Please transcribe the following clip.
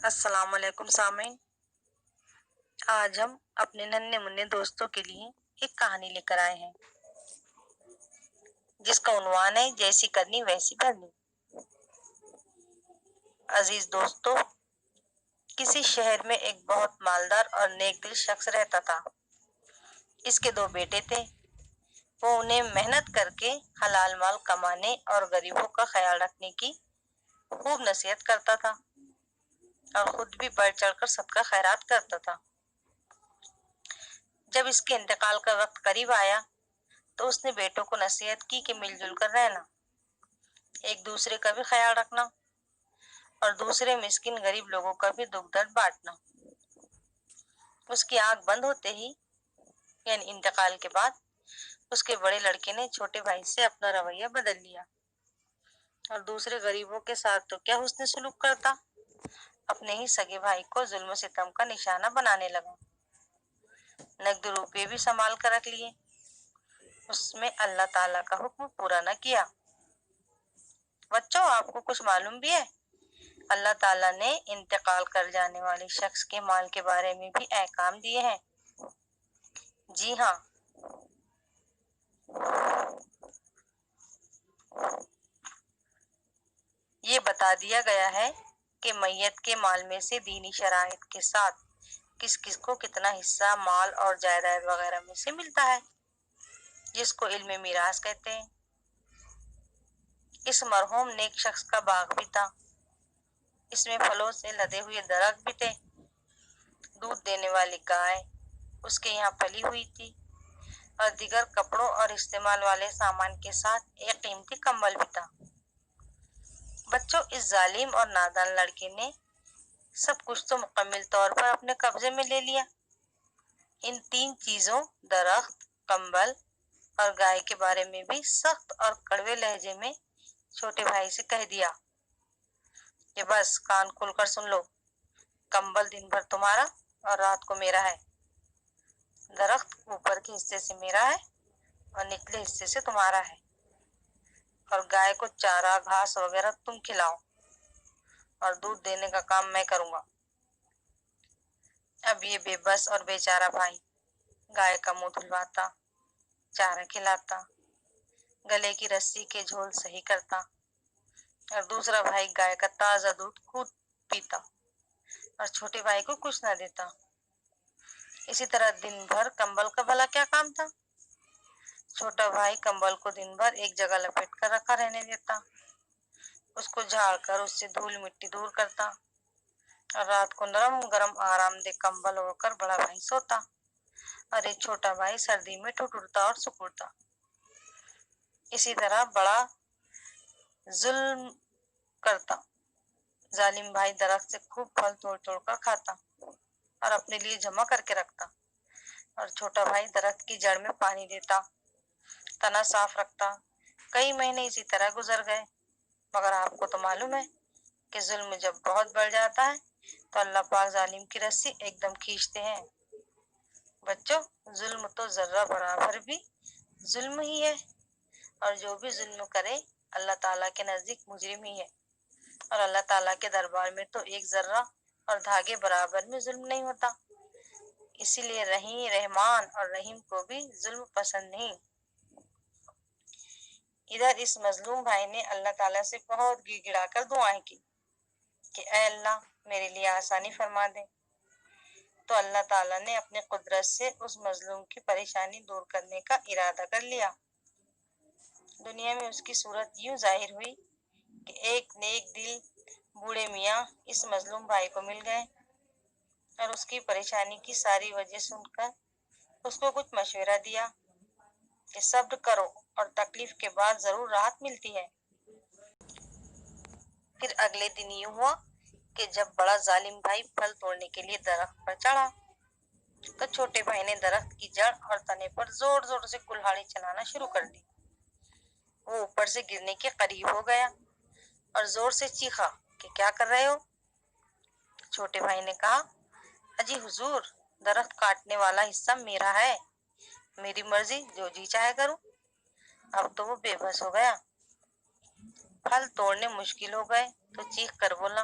السلام علیکم سامعین، آج ہم اپنے ننھے منھے دوستوں کے لیے ایک کہانی لے کر آئے ہیں جس کا عنوان ہے جیسی کرنی ویسی بھرنی۔ عزیز دوستو، کسی شہر میں ایک بہت مالدار اور نیک دل شخص رہتا تھا۔ اس کے 2 بیٹے تھے۔ وہ انہیں محنت کر کے حلال مال کمانے اور غریبوں کا خیال رکھنے کی خوب نصیحت کرتا تھا اور خود بھی بڑھ چڑھ کر صدقہ خیرات کرتا تھا۔ جب اس کے انتقال کا وقت قریب آیا تو اس نے بیٹوں کو نصیحت کی کہ مل جل کر رہنا، ایک دوسرے کا بھی خیال رکھنا اور دوسرے مسکین غریب لوگوں کا بھی دکھ درد بانٹنا۔ اس کی آنکھ بند ہوتے ہی یعنی انتقال کے بعد اس کے بڑے لڑکے نے چھوٹے بھائی سے اپنا رویہ بدل لیا اور دوسرے غریبوں کے ساتھ تو کیا حسن سلوک کرتا، اپنے ہی سگے بھائی کو ظلم و ستم کا نشانہ بنانے لگا۔ نقد روپے بھی سنبھال کر رکھ لیے، اس میں اللہ تعالیٰ کا حکم پورا نہ کیا۔ بچوں، آپ کو کچھ معلوم بھی ہے؟ اللہ تعالیٰ نے انتقال کر جانے والے شخص کے مال کے بارے میں بھی احکام دیے ہیں۔ جی ہاں، یہ بتا دیا گیا ہے کہ میت کے مال میں سے دینی شرائط کے ساتھ کس کس کو کتنا حصہ مال اور جائیداد وغیرہ میں سے ملتا ہے، جس کو علم میراث کہتے ہیں۔ اس مرحوم نیک شخص کا باغ بھی تھا۔ اس میں پھلوں سے لدے ہوئے درخت بھی تھے۔ دودھ دینے والی گائے اس کے یہاں پلی ہوئی تھی اور دیگر کپڑوں اور استعمال والے سامان کے ساتھ ایک قیمتی کمبل بھی تھا۔ بچوں، اس ظالم اور نادان لڑکے نے سب کچھ تو مکمل طور پر اپنے قبضے میں لے لیا۔ ان 3 چیزوں درخت، کمبل اور گائے کے بارے میں بھی سخت اور کڑوے لہجے میں چھوٹے بھائی سے کہہ دیا کہ بس کان کھول کر سن لو، کمبل دن بھر تمہارا اور رات کو میرا ہے، درخت اوپر کے حصے سے میرا ہے اور نچلے حصے سے تمہارا ہے، اور گائے کو چارہ گھاس وغیرہ تم کھلاؤ اور دودھ دینے کا کام میں کروں گا۔ اب یہ بے بس اور بیچارہ بھائی گائے کا منہ دھلواتا، چارہ کھلاتا، گلے کی رسی کے جھول صحیح کرتا اور دوسرا بھائی گائے کا تازہ دودھ خود پیتا اور چھوٹے بھائی کو کچھ نہ دیتا۔ اسی طرح دن بھر کمبل کا بھلا کیا کام تھا؟ چھوٹا بھائی کمبل کو دن بھر ایک جگہ لپیٹ کر رکھا رہنے دیتا، اس کو جھاڑ کر اس سے دھول مٹی دور کرتا اور رات کو نرم گرم آرام دہ کمبل اوڑھ کر بڑا بھائی سوتا اور ایک چھوٹا بھائی سردی میں ٹھٹرتا اور سکڑتا۔ اسی طرح بڑا ظلم کرتا۔ ظالم بھائی درخت سے خوب پھل توڑ توڑ کر کھاتا اور اپنے لیے جمع کر کے رکھتا، اور چھوٹا بھائی درخت کی جڑ میں پانی دیتا، تنا صاف رکھتا۔ کئی مہینے اسی طرح گزر گئے، مگر آپ کو تو معلوم ہے کہ ظلم جب بہت بڑھ جاتا ہے تو اللہ پاک ظالم کی رسی ایک دم کھینچتے ہیں۔ بچوں، ظلم تو ذرہ برابر بھی ظلم ہی ہے، اور جو بھی ظلم کرے اللہ تعالیٰ کے نزدیک مجرم ہی ہے، اور اللہ تعالیٰ کے دربار میں تو ایک ذرہ اور دھاگے برابر میں ظلم نہیں ہوتا۔ اسی لیے رحمان اور رحیم کو بھی ظلم پسند نہیں۔ ادھر اس مظلوم بھائی نے اللہ تعالیٰ سے بہت گڑ گڑا کر دعائیں کی کہ اے اللہ، میرے لیے آسانی فرما دے۔ تو اللہ تعالیٰ نے اپنے قدرت سے اس مظلوم کی پریشانی دور کرنے کا ارادہ کر لیا۔ دنیا میں اس کی صورت یوں ظاہر ہوئی کہ ایک نیک دل بوڑھے میاں اس مظلوم بھائی کو مل گئے اور اس کی پریشانی کی ساری وجہ سن کر اس کو کچھ مشورہ دیا کہ صبر کرو اور تکلیف کے بعد ضرور راحت ملتی ہے۔ پھر اگلے دن یوں ہوا کہ جب بڑا ظالم بھائی پھل توڑنے کے لیے درخت پر چڑھا تو چھوٹے بھائی نے درخت کی جڑ اور تنے پر زور زور سے کلہاڑی چلانا شروع کر دی۔ وہ اوپر سے گرنے کے قریب ہو گیا اور زور سے چیخا کہ کیا کر رہے ہو؟ چھوٹے بھائی نے کہا، اجی حضور، درخت کاٹنے والا حصہ میرا ہے، میری مرضی، جو جی چاہے کروں۔ اب تو وہ بے بس ہو گیا، پھل توڑنے مشکل ہو گئے تو چیخ کر بولا،